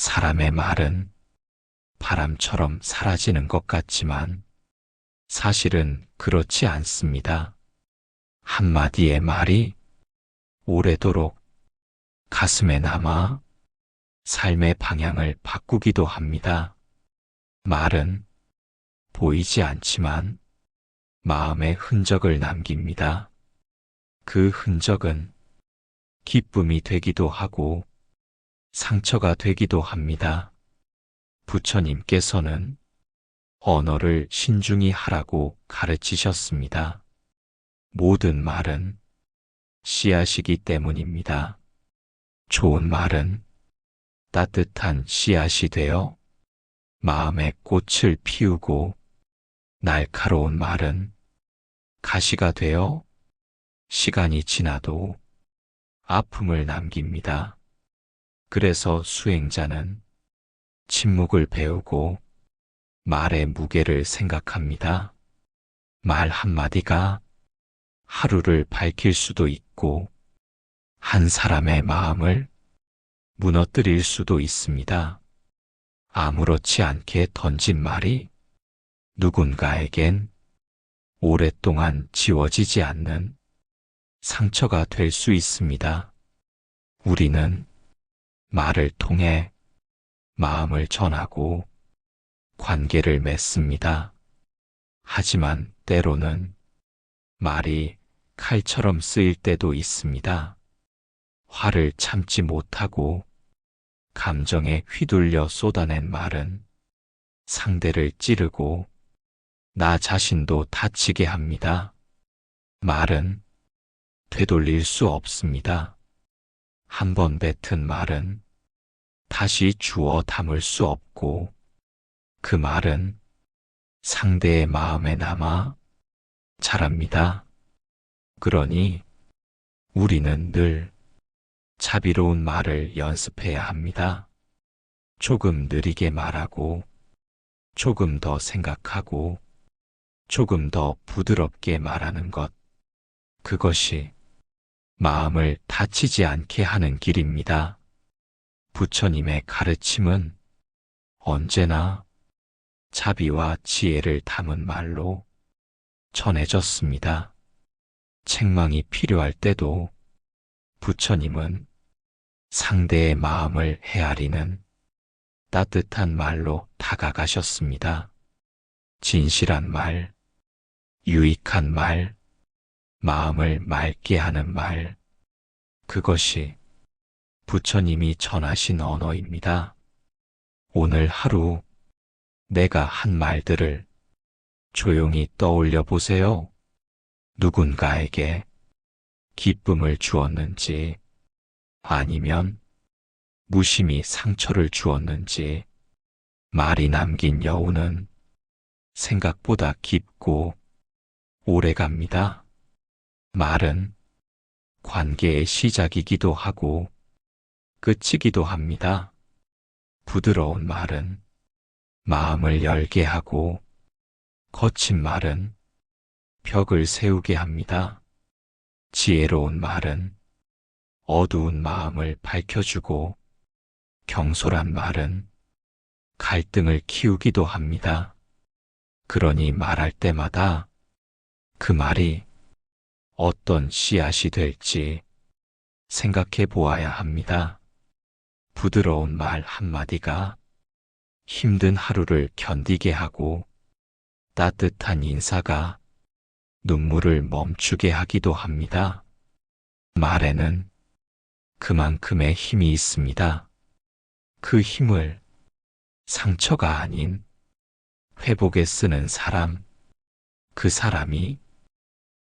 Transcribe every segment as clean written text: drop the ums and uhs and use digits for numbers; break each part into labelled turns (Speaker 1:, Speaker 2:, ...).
Speaker 1: 사람의 말은 바람처럼 사라지는 것 같지만 사실은 그렇지 않습니다. 한마디의 말이 오래도록 가슴에 남아 삶의 방향을 바꾸기도 합니다. 말은 보이지 않지만 마음의 흔적을 남깁니다. 그 흔적은 기쁨이 되기도 하고 상처가 되기도 합니다. 부처님께서는 언어를 신중히 하라고 가르치셨습니다. 모든 말은 씨앗이기 때문입니다. 좋은 말은 따뜻한 씨앗이 되어 마음의 꽃을 피우고 날카로운 말은 가시가 되어 시간이 지나도 아픔을 남깁니다. 그래서 수행자는 침묵을 배우고 말의 무게를 생각합니다. 말 한마디가 하루를 밝힐 수도 있고 한 사람의 마음을 무너뜨릴 수도 있습니다. 아무렇지 않게 던진 말이 누군가에겐 오랫동안 지워지지 않는 상처가 될 수 있습니다. 우리는 말을 통해 마음을 전하고 관계를 맺습니다. 하지만 때로는 말이 칼처럼 쓰일 때도 있습니다. 화를 참지 못하고 감정에 휘둘려 쏟아낸 말은 상대를 찌르고 나 자신도 다치게 합니다. 말은 되돌릴 수 없습니다. 한 번 뱉은 말은 다시 주워 담을 수 없고 그 말은 상대의 마음에 남아 자랍니다. 그러니 우리는 늘 자비로운 말을 연습해야 합니다. 조금 느리게 말하고 조금 더 생각하고 조금 더 부드럽게 말하는 것. 그것이 마음을 다치지 않게 하는 길입니다. 부처님의 가르침은 언제나 자비와 지혜를 담은 말로 전해졌습니다. 책망이 필요할 때도 부처님은 상대의 마음을 헤아리는 따뜻한 말로 다가가셨습니다. 진실한 말, 유익한 말, 마음을 맑게 하는 말, 그것이 부처님이 전하신 언어입니다. 오늘 하루 내가 한 말들을 조용히 떠올려 보세요. 누군가에게 기쁨을 주었는지 아니면 무심히 상처를 주었는지 말이 남긴 여운은 생각보다 깊고 오래갑니다. 말은 관계의 시작이기도 하고 끝이기도 합니다. 부드러운 말은 마음을 열게 하고 거친 말은 벽을 세우게 합니다. 지혜로운 말은 어두운 마음을 밝혀주고 경솔한 말은 갈등을 키우기도 합니다. 그러니 말할 때마다 그 말이 어떤 씨앗이 될지 생각해 보아야 합니다. 부드러운 말 한마디가 힘든 하루를 견디게 하고 따뜻한 인사가 눈물을 멈추게 하기도 합니다. 말에는 그만큼의 힘이 있습니다. 그 힘을 상처가 아닌 회복에 쓰는 사람, 그 사람이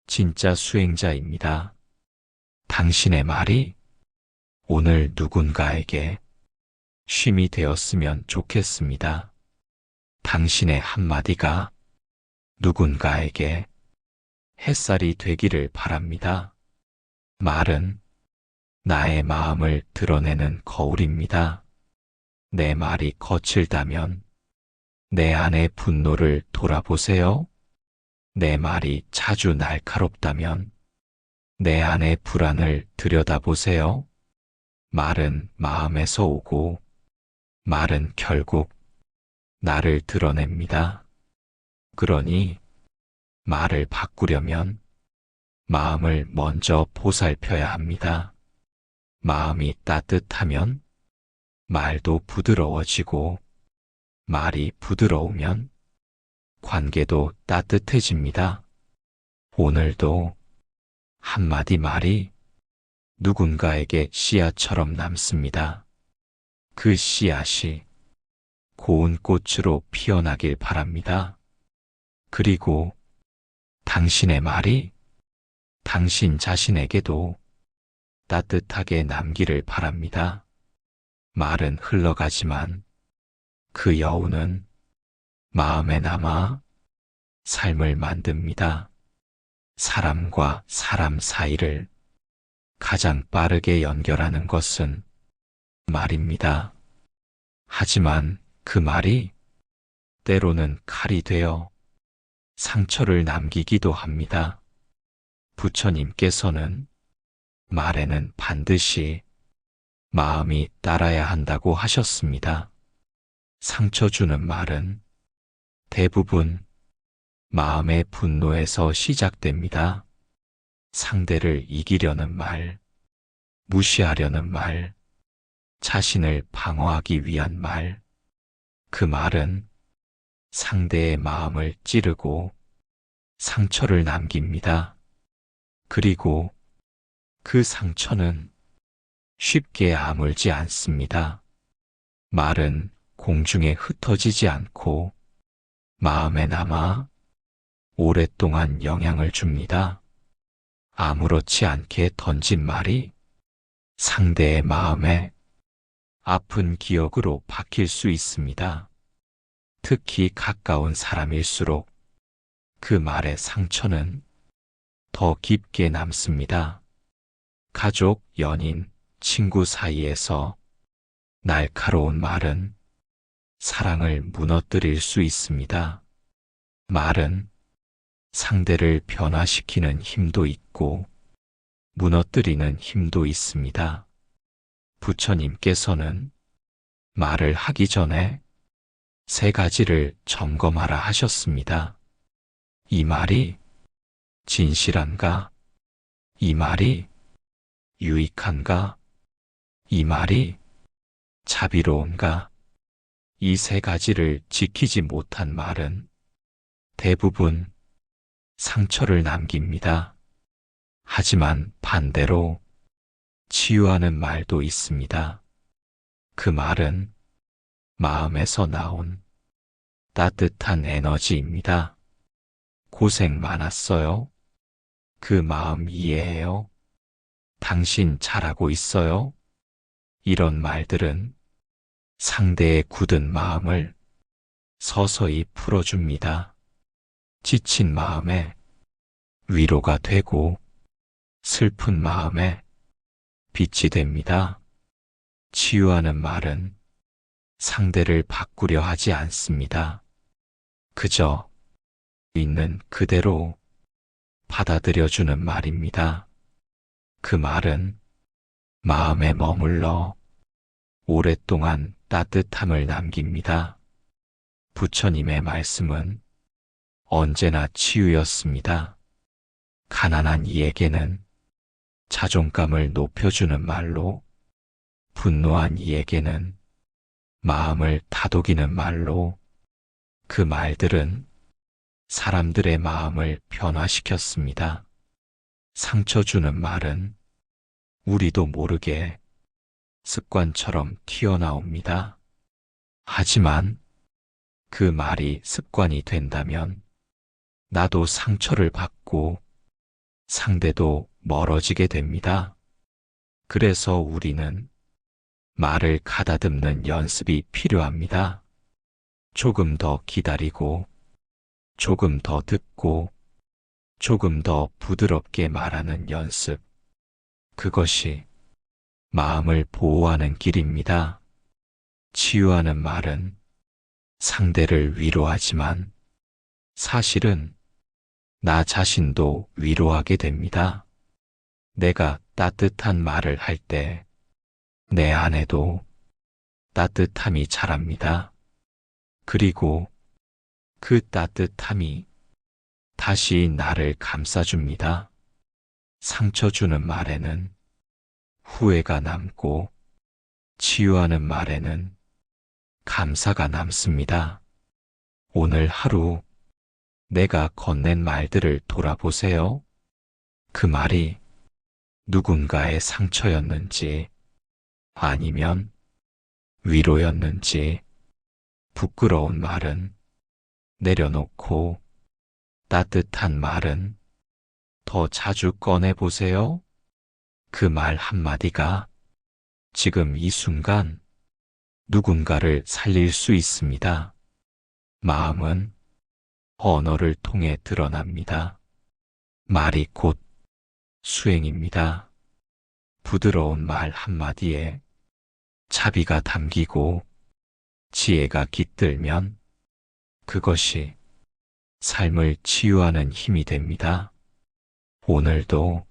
Speaker 1: 진짜 수행자입니다. 당신의 말이 오늘 누군가에게 쉼이 되었으면 좋겠습니다. 당신의 한마디가 누군가에게 햇살이 되기를 바랍니다. 말은 나의 마음을 드러내는 거울입니다. 내 말이 거칠다면 내 안의 분노를 돌아보세요. 내 말이 자주 날카롭다면 내 안의 불안을 들여다보세요. 말은 마음에서 오고 말은 결국 나를 드러냅니다. 그러니 말을 바꾸려면 마음을 먼저 보살펴야 합니다. 마음이 따뜻하면 말도 부드러워지고 말이 부드러우면 관계도 따뜻해집니다. 오늘도 한마디 말이 누군가에게 씨앗처럼 남습니다. 그 씨앗이 고운 꽃으로 피어나길 바랍니다. 그리고 당신의 말이 당신 자신에게도 따뜻하게 남기를 바랍니다. 말은 흘러가지만 그 여운은 마음에 남아 삶을 만듭니다. 사람과 사람 사이를 가장 빠르게 연결하는 것은 말입니다. 하지만 그 말이 때로는 칼이 되어 상처를 남기기도 합니다. 부처님께서는 말에는 반드시 마음이 따라야 한다고 하셨습니다. 상처 주는 말은 대부분 마음의 분노에서 시작됩니다. 상대를 이기려는 말, 무시하려는 말, 자신을 방어하기 위한 말, 그 말은 상대의 마음을 찌르고 상처를 남깁니다. 그리고 그 상처는 쉽게 아물지 않습니다. 말은 공중에 흩어지지 않고 마음에 남아 오랫동안 영향을 줍니다. 아무렇지 않게 던진 말이 상대의 마음에 아픈 기억으로 박힐 수 있습니다. 특히 가까운 사람일수록 그 말의 상처는 더 깊게 남습니다. 가족, 연인, 친구 사이에서 날카로운 말은 사랑을 무너뜨릴 수 있습니다. 말은 상대를 변화시키는 힘도 있고 무너뜨리는 힘도 있습니다. 부처님께서는 말을 하기 전에 3가지를 점검하라 하셨습니다. 이 말이 진실한가? 이 말이 유익한가? 이 말이 자비로운가? 이 3가지를 지키지 못한 말은 대부분 상처를 남깁니다. 하지만 반대로 치유하는 말도 있습니다. 그 말은 마음에서 나온 따뜻한 에너지입니다. 고생 많았어요. 그 마음 이해해요. 당신 잘하고 있어요. 이런 말들은 상대의 굳은 마음을 서서히 풀어줍니다. 지친 마음에 위로가 되고 슬픈 마음에 빛이 됩니다. 치유하는 말은 상대를 바꾸려 하지 않습니다. 그저 있는 그대로 받아들여주는 말입니다. 그 말은 마음에 머물러 오랫동안 따뜻함을 남깁니다. 부처님의 말씀은 언제나 치유였습니다. 가난한 이에게는 자존감을 높여주는 말로, 분노한 이에게는 마음을 다독이는 말로, 그 말들은 사람들의 마음을 변화시켰습니다. 상처 주는 말은 우리도 모르게 습관처럼 튀어나옵니다. 하지만 그 말이 습관이 된다면 나도 상처를 받고 상대도 멀어지게 됩니다. 그래서 우리는 말을 가다듬는 연습이 필요합니다. 조금 더 기다리고, 조금 더 듣고, 조금 더 부드럽게 말하는 연습. 그것이 마음을 보호하는 길입니다. 치유하는 말은 상대를 위로하지만 사실은 나 자신도 위로하게 됩니다. 내가 따뜻한 말을 할 때 내 안에도 따뜻함이 자랍니다. 그리고 그 따뜻함이 다시 나를 감싸줍니다. 상처 주는 말에는 후회가 남고 치유하는 말에는 감사가 남습니다. 오늘 하루 내가 건넨 말들을 돌아보세요. 그 말이 누군가의 상처였는지 아니면 위로였는지 부끄러운 말은 내려놓고 따뜻한 말은 더 자주 꺼내보세요. 그 말 한마디가 지금 이 순간 누군가를 살릴 수 있습니다. 마음은 언어를 통해 드러납니다. 말이 곧 수행입니다. 부드러운 말 한마디에 자비가 담기고 지혜가 깃들면 그것이 삶을 치유하는 힘이 됩니다. 오늘도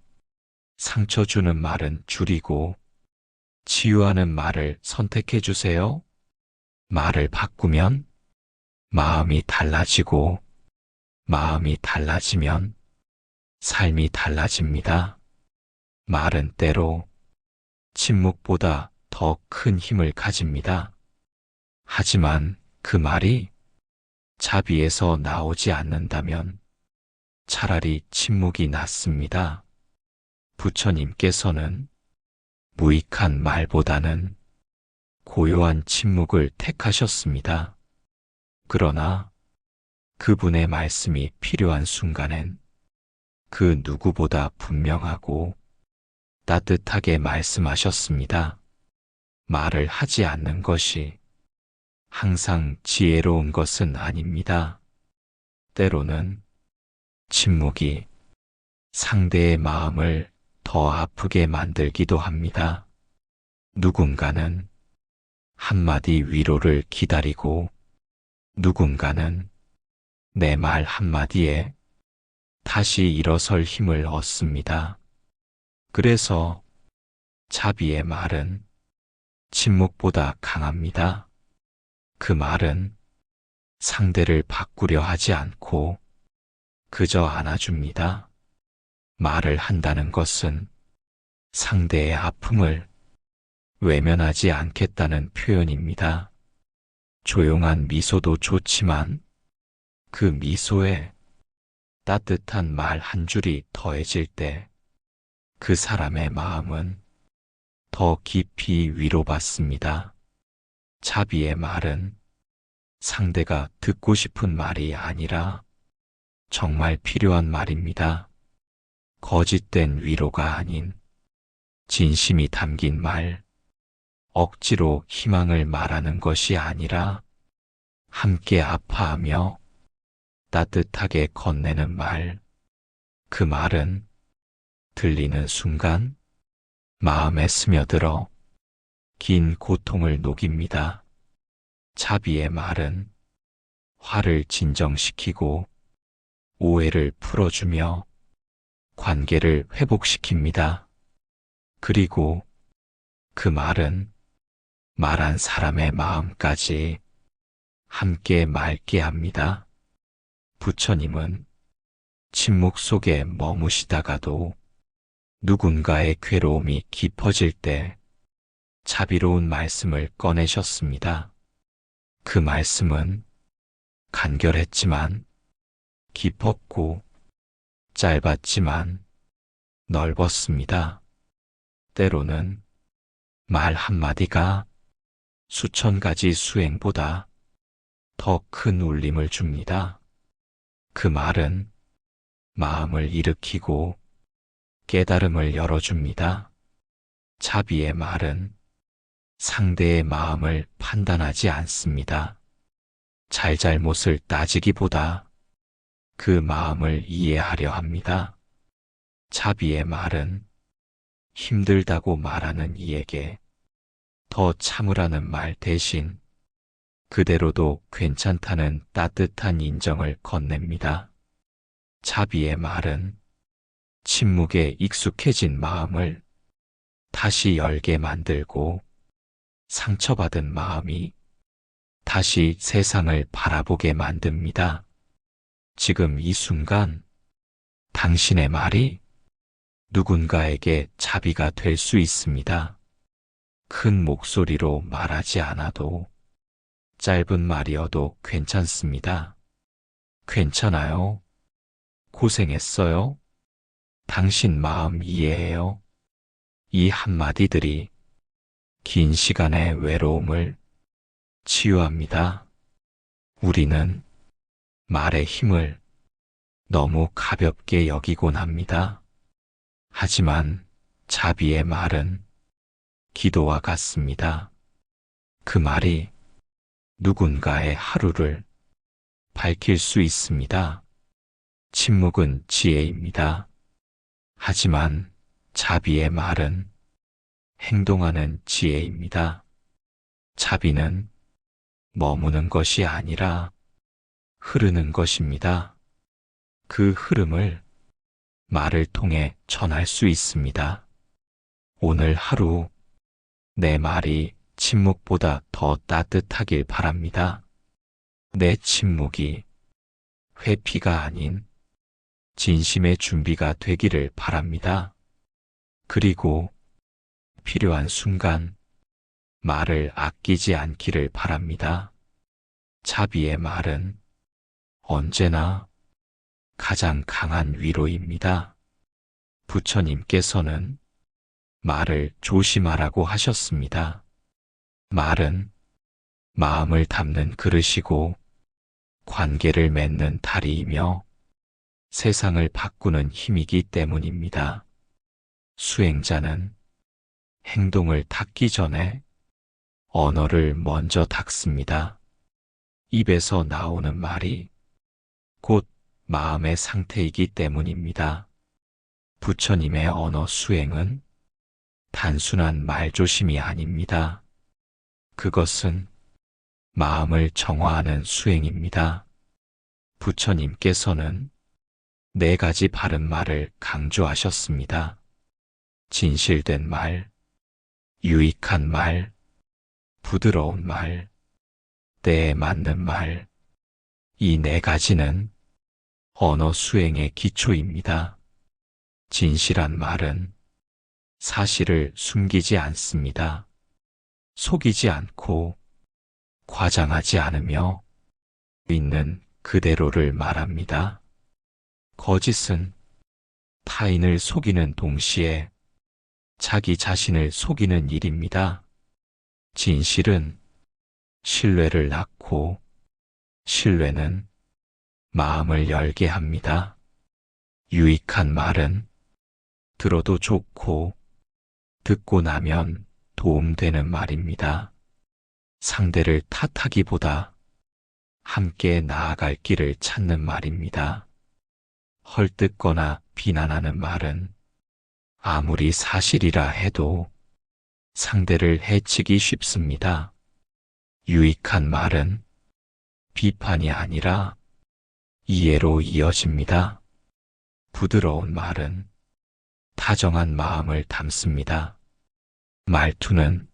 Speaker 1: 상처 주는 말은 줄이고 치유하는 말을 선택해 주세요. 말을 바꾸면 마음이 달라지고 마음이 달라지면 삶이 달라집니다. 말은 때로 침묵보다 더 큰 힘을 가집니다. 하지만 그 말이 자비에서 나오지 않는다면 차라리 침묵이 낫습니다. 부처님께서는 무익한 말보다는 고요한 침묵을 택하셨습니다. 그러나 그분의 말씀이 필요한 순간엔 그 누구보다 분명하고 따뜻하게 말씀하셨습니다. 말을 하지 않는 것이 항상 지혜로운 것은 아닙니다. 때로는 침묵이 상대의 마음을 더 아프게 만들기도 합니다. 누군가는 한마디 위로를 기다리고 누군가는 내 말 한마디에 다시 일어설 힘을 얻습니다. 그래서 자비의 말은 침묵보다 강합니다. 그 말은 상대를 바꾸려 하지 않고 그저 안아줍니다. 말을 한다는 것은 상대의 아픔을 외면하지 않겠다는 표현입니다. 조용한 미소도 좋지만 그 미소에 따뜻한 말 한 줄이 더해질 때 그 사람의 마음은 더 깊이 위로받습니다. 자비의 말은 상대가 듣고 싶은 말이 아니라 정말 필요한 말입니다. 거짓된 위로가 아닌 진심이 담긴 말, 억지로 희망을 말하는 것이 아니라 함께 아파하며 따뜻하게 건네는 말, 그 말은 들리는 순간 마음에 스며들어 긴 고통을 녹입니다. 자비의 말은 화를 진정시키고 오해를 풀어주며 관계를 회복시킵니다. 그리고 그 말은 말한 사람의 마음까지 함께 맑게 합니다. 부처님은 침묵 속에 머무시다가도 누군가의 괴로움이 깊어질 때 자비로운 말씀을 꺼내셨습니다. 그 말씀은 간결했지만 깊었고 짧았지만 넓었습니다. 때로는 말 한마디가 수천 가지 수행보다 더 큰 울림을 줍니다. 그 말은 마음을 일으키고 깨달음을 열어줍니다. 자비의 말은 상대의 마음을 판단하지 않습니다. 잘잘못을 따지기보다 그 마음을 이해하려 합니다. 자비의 말은 힘들다고 말하는 이에게 더 참으라는 말 대신 그대로도 괜찮다는 따뜻한 인정을 건넵니다. 자비의 말은 침묵에 익숙해진 마음을 다시 열게 만들고 상처받은 마음이 다시 세상을 바라보게 만듭니다. 지금 이 순간 당신의 말이 누군가에게 자비가 될 수 있습니다. 큰 목소리로 말하지 않아도 짧은 말이어도 괜찮습니다. 괜찮아요. 고생했어요. 당신 마음 이해해요. 이 한마디들이 긴 시간의 외로움을 치유합니다. 우리는 말의 힘을 너무 가볍게 여기곤 합니다. 하지만 자비의 말은 기도와 같습니다. 그 말이 누군가의 하루를 밝힐 수 있습니다. 침묵은 지혜입니다. 하지만 자비의 말은 행동하는 지혜입니다. 자비는 머무는 것이 아니라 흐르는 것입니다. 그 흐름을 말을 통해 전할 수 있습니다. 오늘 하루 내 말이 침묵보다 더 따뜻하길 바랍니다. 내 침묵이 회피가 아닌 진심의 준비가 되기를 바랍니다. 그리고 필요한 순간 말을 아끼지 않기를 바랍니다. 자비의 말은 언제나 가장 강한 위로입니다. 부처님께서는 말을 조심하라고 하셨습니다. 말은 마음을 담는 그릇이고 관계를 맺는 다리이며 세상을 바꾸는 힘이기 때문입니다. 수행자는 행동을 닦기 전에 언어를 먼저 닦습니다. 입에서 나오는 말이 곧 마음의 상태이기 때문입니다. 부처님의 언어 수행은 단순한 말조심이 아닙니다. 그것은 마음을 정화하는 수행입니다. 부처님께서는 4가지 바른 말을 강조하셨습니다. 진실된 말, 유익한 말, 부드러운 말, 때에 맞는 말. 이 4가지는 언어 수행의 기초입니다. 진실한 말은 사실을 숨기지 않습니다. 속이지 않고 과장하지 않으며 있는 그대로를 말합니다. 거짓은 타인을 속이는 동시에 자기 자신을 속이는 일입니다. 진실은 신뢰를 낳고 신뢰는 마음을 열게 합니다. 유익한 말은 들어도 좋고 듣고 나면 도움되는 말입니다. 상대를 탓하기보다 함께 나아갈 길을 찾는 말입니다. 헐뜯거나 비난하는 말은 아무리 사실이라 해도 상대를 해치기 쉽습니다. 유익한 말은 비판이 아니라 이해로 이어집니다. 부드러운 말은 다정한 마음을 담습니다. 말투는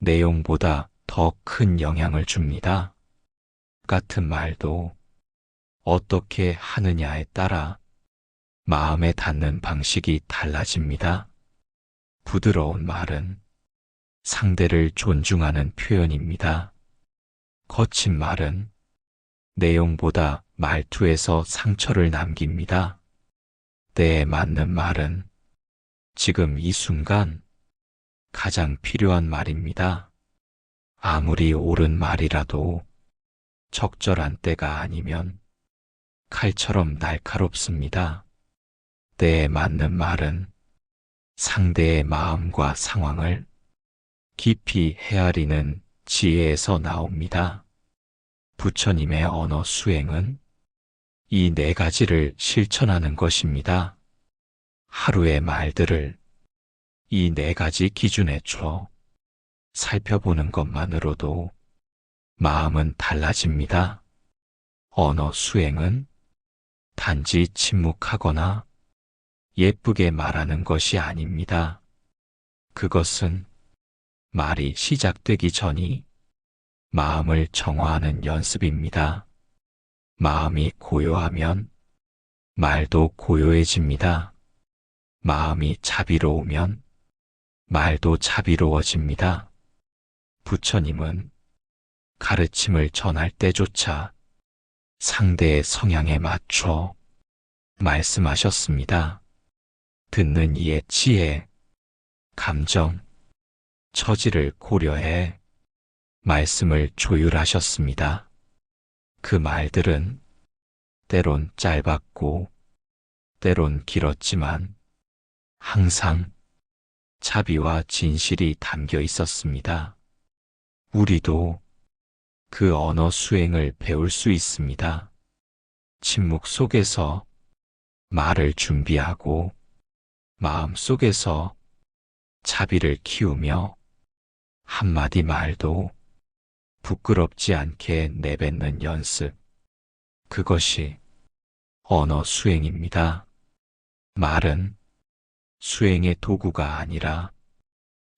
Speaker 1: 내용보다 더 큰 영향을 줍니다. 같은 말도 어떻게 하느냐에 따라 마음에 닿는 방식이 달라집니다. 부드러운 말은 상대를 존중하는 표현입니다. 거친 말은 내용보다 말투에서 상처를 남깁니다. 때에 맞는 말은 지금 이 순간 가장 필요한 말입니다. 아무리 옳은 말이라도 적절한 때가 아니면 칼처럼 날카롭습니다. 때에 맞는 말은 상대의 마음과 상황을 깊이 헤아리는 지혜에서 나옵니다. 부처님의 언어 수행은 이 4가지를 실천하는 것입니다. 하루의 말들을 이 4가지 기준에 줘 살펴보는 것만으로도 마음은 달라집니다. 언어 수행은 단지 침묵하거나 예쁘게 말하는 것이 아닙니다. 그것은 말이 시작되기 전이 마음을 정화하는 연습입니다. 마음이 고요하면 말도 고요해집니다. 마음이 자비로우면 말도 자비로워집니다. 부처님은 가르침을 전할 때조차 상대의 성향에 맞춰 말씀하셨습니다. 듣는 이의 지혜, 감정, 처지를 고려해 말씀을 조율하셨습니다. 그 말들은 때론 짧았고 때론 길었지만 항상 자비와 진실이 담겨 있었습니다. 우리도 그 언어 수행을 배울 수 있습니다. 침묵 속에서 말을 준비하고 마음 속에서 자비를 키우며 한마디 말도 부끄럽지 않게 내뱉는 연습. 그것이 언어 수행입니다. 말은 수행의 도구가 아니라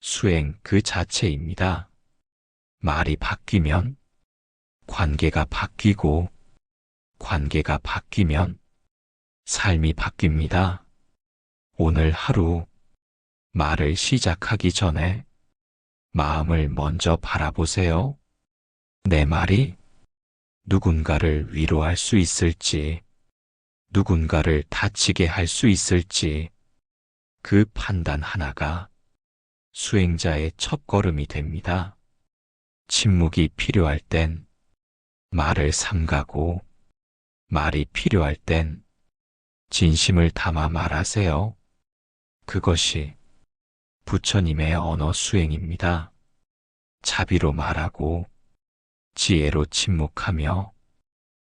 Speaker 1: 수행 그 자체입니다. 말이 바뀌면 관계가 바뀌고 관계가 바뀌면 삶이 바뀝니다. 오늘 하루 말을 시작하기 전에 마음을 먼저 바라보세요. 내 말이 누군가를 위로할 수 있을지, 누군가를 다치게 할 수 있을지, 그 판단 하나가 수행자의 첫걸음이 됩니다. 침묵이 필요할 땐 말을 삼가고, 말이 필요할 땐 진심을 담아 말하세요. 그것이 부처님의 언어 수행입니다. 자비로 말하고, 지혜로 침묵하며,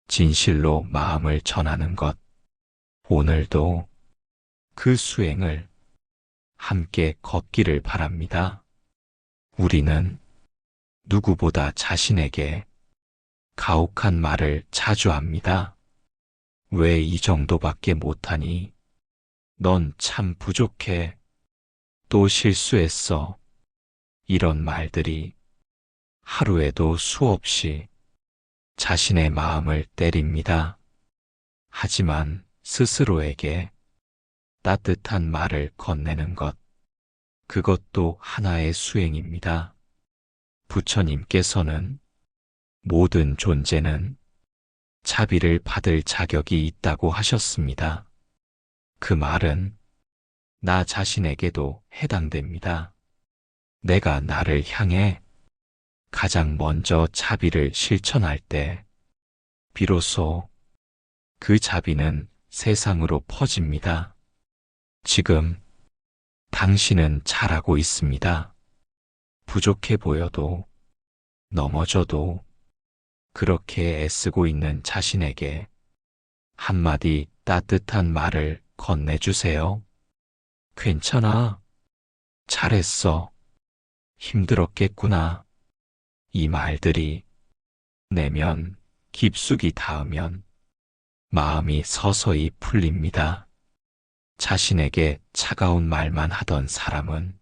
Speaker 1: 진실로 마음을 전하는 것. 오늘도 그 수행을 함께 걷기를 바랍니다. 우리는 누구보다 자신에게 가혹한 말을 자주 합니다. 왜 이 정도밖에 못하니? 넌 참 부족해. 또 실수했어. 이런 말들이 하루에도 수없이 자신의 마음을 때립니다. 하지만 스스로에게 따뜻한 말을 건네는 것, 그것도 하나의 수행입니다. 부처님께서는 모든 존재는 자비를 받을 자격이 있다고 하셨습니다. 그 말은 나 자신에게도 해당됩니다. 내가 나를 향해 가장 먼저 자비를 실천할 때, 비로소 그 자비는 세상으로 퍼집니다. 지금 당신은 잘하고 있습니다. 부족해 보여도, 넘어져도 그렇게 애쓰고 있는 자신에게 한마디 따뜻한 말을 건네주세요. 괜찮아. 잘했어. 힘들었겠구나. 이 말들이 내면 깊숙이 닿으면 마음이 서서히 풀립니다. 자신에게 차가운 말만 하던 사람은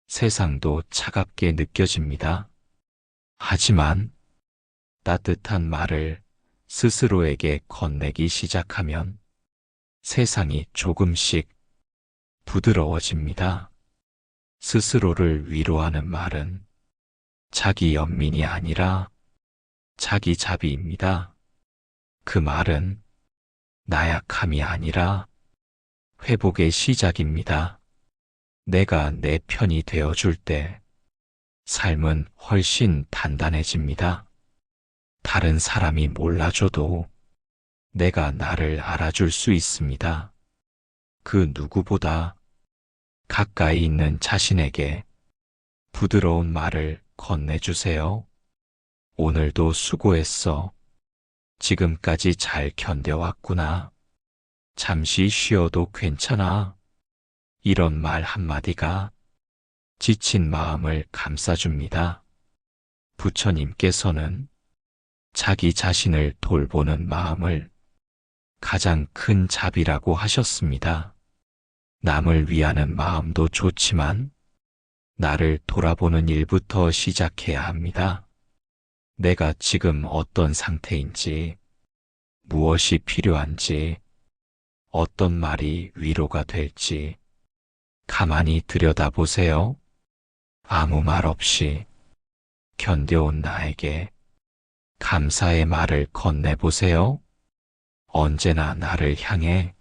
Speaker 1: 세상도 차갑게 느껴집니다. 하지만 따뜻한 말을 스스로에게 건네기 시작하면 세상이 조금씩 부드러워집니다. 스스로를 위로하는 말은 자기 연민이 아니라 자기 자비입니다. 그 말은 나약함이 아니라 회복의 시작입니다. 내가 내 편이 되어줄 때 삶은 훨씬 단단해집니다. 다른 사람이 몰라줘도 내가 나를 알아줄 수 있습니다. 그 누구보다 가까이 있는 자신에게 부드러운 말을 건네주세요. 오늘도 수고했어. 지금까지 잘 견뎌왔구나. 잠시 쉬어도 괜찮아. 이런 말 한마디가 지친 마음을 감싸줍니다. 부처님께서는 자기 자신을 돌보는 마음을 가장 큰 자비라고 하셨습니다. 남을 위하는 마음도 좋지만 나를 돌아보는 일부터 시작해야 합니다. 내가 지금 어떤 상태인지, 무엇이 필요한지, 어떤 말이 위로가 될지 가만히 들여다보세요. 아무 말 없이 견뎌온 나에게 감사의 말을 건네보세요. 언제나 나를 향해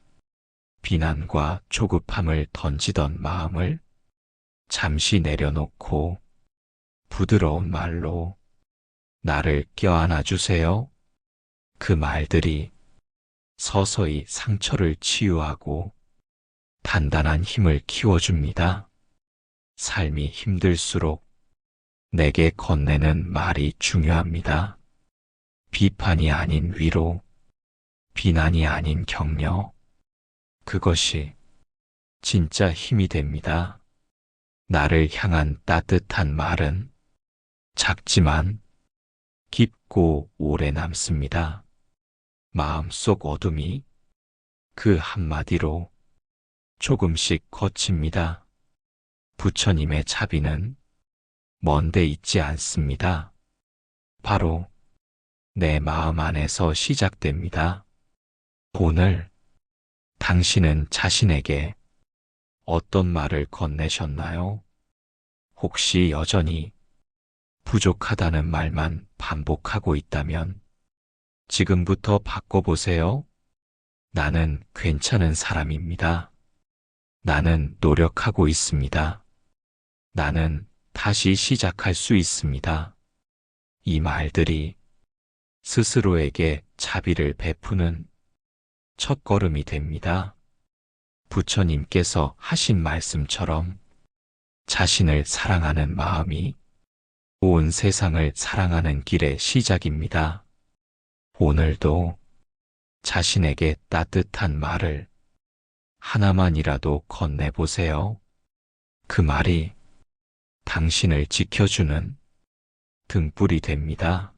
Speaker 1: 비난과 조급함을 던지던 마음을 잠시 내려놓고 부드러운 말로 나를 껴안아 주세요. 그 말들이 서서히 상처를 치유하고 단단한 힘을 키워줍니다. 삶이 힘들수록 내게 건네는 말이 중요합니다. 비판이 아닌 위로, 비난이 아닌 격려. 그것이 진짜 힘이 됩니다. 나를 향한 따뜻한 말은 작지만 깊고 오래 남습니다. 마음속 어둠이 그 한마디로 조금씩 거칩니다. 부처님의 자비는 먼데 있지 않습니다. 바로 내 마음 안에서 시작됩니다. 오늘 당신은 자신에게 어떤 말을 건네셨나요? 혹시 여전히 부족하다는 말만 반복하고 있다면 지금부터 바꿔보세요. 나는 괜찮은 사람입니다. 나는 노력하고 있습니다. 나는 다시 시작할 수 있습니다. 이 말들이 스스로에게 자비를 베푸는 첫걸음이 됩니다. 부처님께서 하신 말씀처럼 자신을 사랑하는 마음이 온 세상을 사랑하는 길의 시작입니다. 오늘도 자신에게 따뜻한 말을 하나만이라도 건네보세요. 그 말이 당신을 지켜주는 등불이 됩니다.